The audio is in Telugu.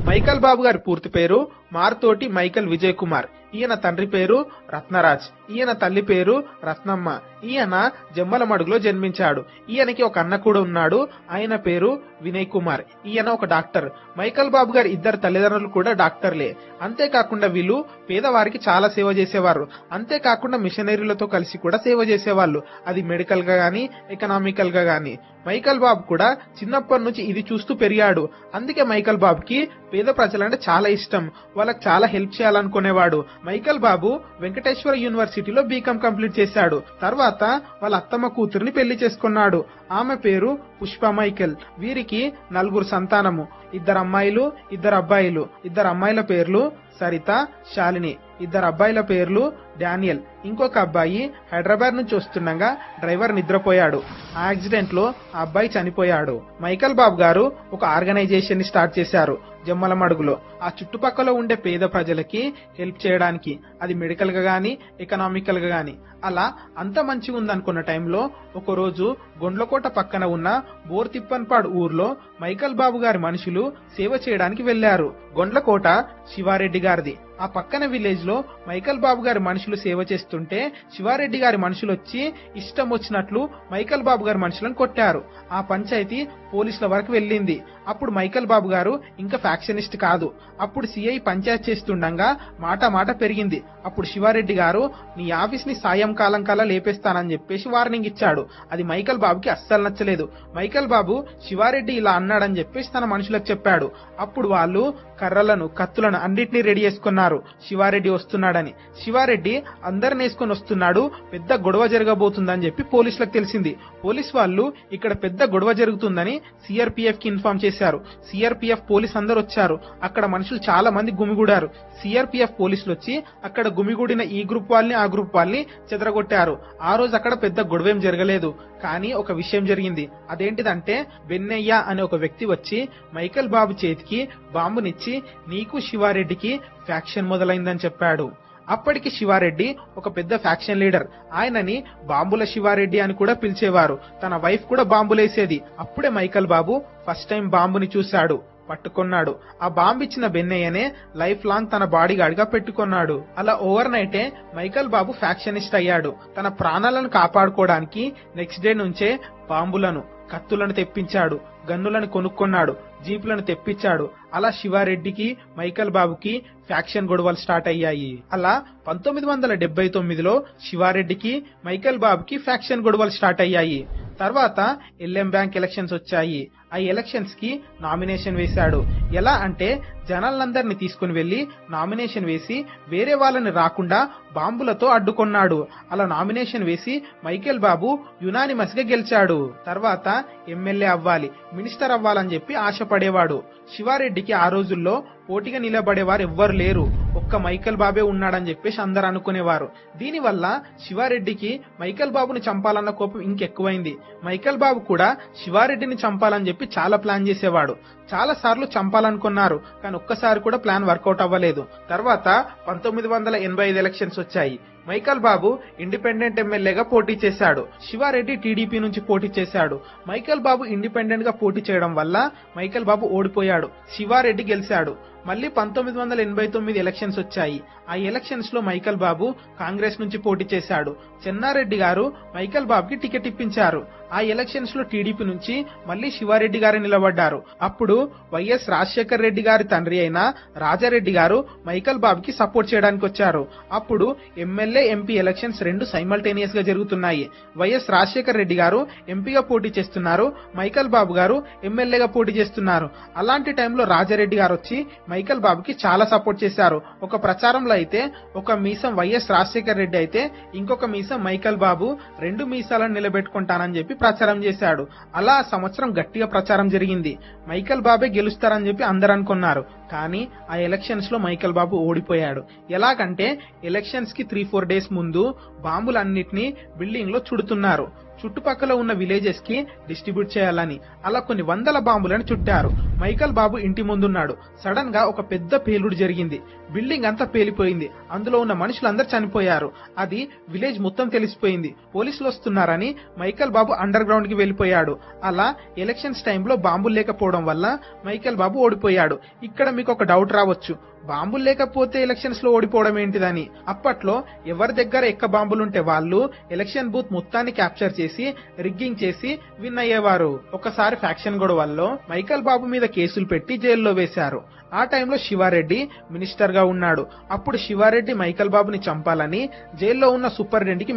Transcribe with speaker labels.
Speaker 1: మైకల్ బాబు గారి పూర్తి పేరు మార్తోటి మైకల్ విజయ్ కుమార్. ఈయన తండ్రి పేరు రత్నరాజ్, ఈయన తల్లి పేరు రత్నమ్మ. ఈయన జమ్మలమడుగులో జన్మించాడు. ఈయనకి ఒక అన్న కూడా ఉన్నాడు, ఆయన పేరు వినయ్ కుమార్. ఈయన ఒక డాక్టర్. మైకల్ బాబు గారి ఇద్దరు తల్లిదండ్రులు కూడా డాక్టర్లే. అంతేకాకుండా వీళ్ళు పేదవారికి చాలా సేవ చేసేవారు. అంతేకాకుండా మిషనరీలతో కలిసి కూడా సేవ చేసేవాళ్ళు, అది మెడికల్ గా గానీ ఎకనామికల్ గా గానీ. మైకల్ బాబు కూడా చిన్నప్పటి నుంచి ఇది చూస్తూ పెరిగాడు. అందుకే మైకల్ బాబుకి పేద ప్రజలంటే చాలా ఇష్టం, వాళ్ళకి చాలా హెల్ప్ చేయాలనుకునేవాడు. మైకల్ బాబు వెంకటేశ్వర యూనివర్సిటీలో బీకాం కంప్లీట్ చేశాడు. తర్వాత వాళ్ళ అత్తమ్మ కూతురిని పెళ్లి చేసుకున్నాడు. ఆమె పేరు పుష్ప మైకేల్. వీరికి 4 సంతానము, 2 అమ్మాయిలు 2 అబ్బాయిలు. 2 అమ్మాయిల పేర్లు సరిత, శాలిని. 2 అబ్బాయిల పేర్లు డానియల్. ఇంకొక అబ్బాయి హైదరాబాద్ నుంచి వస్తుండగా డ్రైవర్ నిద్రపోయాడు. ఆ యాక్సిడెంట్ లో ఆ అబ్బాయి చనిపోయాడు. మైకల్ బాబు గారు ఒక ఆర్గనైజేషన్ ని స్టార్ట్ చేశారు జమ్మలమడుగులో. ఆ చుట్టుపక్కల ఉండే పేద ప్రజలకి హెల్ప్ చేయడానికి, అది మెడికల్ గా గానీ ఎకనామికల్ గా గానీ. అలా అంత మంచిగా ఉందనుకున్న టైంలో ఒకరోజు గొండ్లకోట పక్కన ఉన్న బోర్తిప్పన్పాడు ఊర్లో మైకల్ బాబు గారి మనుషులు సేవ చేయడానికి వెళ్లారు. గొండ్లకోట శివారెడ్డి గారిది. ఆ పక్కన విలేజ్ లో మైకల్ బాబు గారి మనుషులు సేవ చేస్తుంటే శివారెడ్డి గారి మనుషులు వచ్చి ఇష్టం వచ్చినట్లు మైకల్ బాబు గారి మనుషులను కొట్టారు. ఆ పంచాయతీ పోలీసుల వరకు వెళ్ళింది. అప్పుడు మైకల్ బాబు గారు ఇంకా ఫ్యాక్షనిస్ట్ కాదు. అప్పుడు సిఐ పంచాయత్ చేస్తుండగా మాట పెరిగింది. అప్పుడు శివారెడ్డి గారు నీ ఆఫీస్ ని సాయంకాలం కల్లా లేపేస్తానని చెప్పేసి వార్నింగ్ ఇచ్చాడు. అది మైకల్ బాబుకి అస్సలు నచ్చలేదు. మైకల్ బాబు శివారెడ్డి ఇలా అన్నాడని చెప్పేసి తన మనుషులకు చెప్పాడు. అప్పుడు వాళ్ళు కర్రలను కత్తులను అన్నిటినీ రెడీ చేసుకున్నారు శివారెడ్డి వస్తున్నాడని. శివారెడ్డి అందరిని వేసుకొని వస్తున్నాడు, పెద్ద గొడవ జరగబోతుందని చెప్పి పోలీసులకు తెలిసింది. పోలీస్ వాళ్ళు ఇక్కడ పెద్ద గొడవ జరుగుతుందని సిఆర్పిఎఫ్ కి ఇన్ఫార్మ్ చేశారు. సిఆర్పిఎఫ్ పోలీస్ అందరు వచ్చారు. అక్కడ మనుషులు చాలా మంది గుమిగూడారు. సిఆర్పిఎఫ్ పోలీసులు వచ్చి అక్కడ గుమిగూడిన ఈ గ్రూప్ వాళ్ళని ఆ గ్రూప్ వాళ్ళని చెదరగొట్టారు. ఆ రోజు అక్కడ పెద్ద గొడవేం జరగలేదు. కానీ ఒక విషయం జరిగింది. అదేంటిదంటే బెన్నయ్య అనే ఒక వ్యక్తి వచ్చి మైకల్ బాబు చేతికి బాంబునిచ్చి నీకు శివారెడ్డికి ఫ్యాక్షన్ మొదలైందని చెప్పాడు. అప్పటికి శివారెడ్డి ఒక పెద్ద ఫ్యాక్షన్ లీడర్. ఆయనని బాంబుల శివారెడ్డి అని కూడా పిలిచేవారు. తన వైఫ్ కూడా బాంబులేసేది. అప్పుడే మైకల్ బాబు ఫస్ట్ టైం బాంబుని చూశాడు, పట్టుకున్నాడు. ఆ బాంబు ఇచ్చిన బెన్నయ్యనే లైఫ్ లాంగ్ తన బాడీ గార్డ్ గా పెట్టుకున్నాడు. అలా ఓవర్ నైటే మైకల్ బాబు ఫ్యాక్షనిస్ట్ అయ్యాడు. తన ప్రాణాలను కాపాడుకోవడానికి నెక్స్ట్ డే నుంచే బాంబులను కత్తులను తెప్పించాడు, గన్నులను కొనుక్కున్నాడు, జీపులను తెప్పించాడు. అలా శివారెడ్డికి మైకల్ బాబుకి ఫ్యాక్షన్ గొడవలు స్టార్ట్ అయ్యాయి. అలా 1979లో శివారెడ్డికి మైకల్ బాబుకి ఫ్యాక్షన్ గొడవలు స్టార్ట్ అయ్యాయి. తర్వాత ఎల్ఎం బ్యాంక్ ఎలక్షన్స్ వచ్చాయి. ఆ ఎలక్షన్స్ కి నామినేషన్ వేశాడు. ఎలా అంటే జనాలందరినీ తీసుకుని వెళ్లి నామినేషన్ వేసి వేరే వాళ్ళని రాకుండా బాంబులతో అడ్డుకున్నాడు. అలా నామినేషన్ వేసి మైకేల్ బాబు యునానిమస్ గా గెలిచాడు. తర్వాత ఎమ్మెల్యే అవ్వాలి, మినిస్టర్ అవ్వాలని చెప్పి ఆశపడేవాడు. శివారెడ్డికి ఆ రోజుల్లో పోటీగా నిలబడేవారు ఎవ్వరు లేరు, ఒక్క మైకేల్ బాబే ఉన్నాడని చెప్పేసి అందరు అనుకునేవారు. దీనివల్ల శివారెడ్డికి మైకేల్ బాబుని చంపాలన్న కోపం ఇంకెక్కువైంది. మైకేల్ బాబు కూడా శివారెడ్డిని చంపాలని చెప్పి చాలా ప్లాన్ చేసేవాడు. చాలా సార్లు చంపాలనుకున్నారు, కానీ ఒక్కసారి కూడా ప్లాన్ వర్కౌట్ అవ్వలేదు. తర్వాత 1985 ఎలక్షన్స్ వచ్చాయి. మైకేల్ బాబు ఇండిపెండెంట్ ఎమ్మెల్యేగా పోటీ చేశాడు. శివారెడ్డి టీడీపీ నుంచి పోటీ చేశాడు. మైకేల్ బాబు ఇండిపెండెంట్ గా పోటీ చేయడం వల్ల మైకేల్ బాబు ఓడిపోయాడు, శివారెడ్డి గెలిచాడు. మళ్ళీ 1989 ఎలక్షన్స్ వచ్చాయి. ఆ ఎలక్షన్స్ లో మైకేల్ బాబు కాంగ్రెస్ నుంచి పోటీ చేశాడు. చెన్నారెడ్డి గారు మైకేల్ బాబుకి టికెట్ ఇప్పించారు. ఆ ఎలక్షన్స్ లో టీడీపీ నుంచి మళ్ళీ శివారెడ్డి గారు నిలబడ్డారు. అప్పుడు వైఎస్ రాజశేఖర్ రెడ్డి గారి తండ్రి అయిన రాజారెడ్డి గారు మైకేల్ బాబుకి సపోర్ట్ చేయడానికి వచ్చారు. అప్పుడు ఎమ్మెల్యే ఎంపీ ఎలక్షన్స్ రెండు సైమల్టేనియస్ గా జరుగుతున్నాయి. వైఎస్ రాజశేఖర్ రెడ్డి గారు ఎంపీగా పోటీ చేస్తున్నారు, మైకేల్ బాబు గారు ఎమ్మెల్యేగా పోటీ చేస్తున్నారు. అలాంటి టైంలో రాజారెడ్డి గారు వచ్చి మైకేల్ బాబుకి చాలా సపోర్ట్ చేశారు. ఒక ప్రచారంలో అయితే ఒక మీసం వైఎస్ రాజశేఖర్ రెడ్డి అయితే ఇంకొక మీసం మైకేల్ బాబు, 2 మీసాలను నిలబెట్టుకుంటానని చెప్పి ప్రచారం చేశాడు. అలా ఆ సంవత్సరం గట్టిగా ప్రచారం జరిగింది. మైకేల్ బాబే గెలుస్తారని చెప్పి అందరు అనుకున్నారు. కానీ ఆ ఎలక్షన్స్ లో మైకేల్ బాబు ఓడిపోయాడు. ఎలాగంటే ఎలక్షన్స్ కి 3-4 డేస్ ముందు బాంబులన్నిటినీ బిల్డింగ్ లో చుడుతున్నారు. చుట్టుపక్కల ఉన్న విలేజెస్ కి డిస్ట్రిబ్యూట్ చేయాలని అలా కొన్ని వందల బాంబులను చుట్టారు. మైకేల్ బాబు ఇంటి ముందున్నాడు. సడన్ గా ఒక పెద్ద పేలుడు జరిగింది. బిల్డింగ్ అంతా పేలిపోయింది. అందులో ఉన్న మనుషులందరూ చనిపోయారు. అది విలేజ్ మొత్తం తెలిసిపోయింది. పోలీసులు వస్తున్నారని మైకేల్ బాబు అండర్ గ్రౌండ్ కి వెళ్లిపోయాడు. అలా ఎలక్షన్స్ టైంలో బాంబులు లేకపోవడం వల్ల మైకేల్ బాబు ఓడిపోయాడు. ఇక్కడ మీకు ఒక డౌట్ రావచ్చు, బాంబులు లేకపోతే ఎలక్షన్స్ లో ఓడిపోవడం ఏంటిదని. అప్పట్లో ఎవరి దగ్గర ఎక్క బాంబులుంటే వాళ్ళు ఎలక్షన్ బూత్ మొత్తాన్ని క్యాప్చర్ చేసి రిగ్గింగ్ చేసి విన్ అయ్యేవారు. ఒకసారి ఫ్యాక్షన్ గొడవల్లో మైకల్ బాబు మీద కేసులు పెట్టి జైల్లో వేశారు. ఆ టైంలో శివారెడ్డి మినిస్టర్ గా ఉన్నాడు. అప్పుడు శివారెడ్డి మైకల్ బాబుని చంపాలని జైల్లో ఉన్న సూపరింటెండెంట్ కి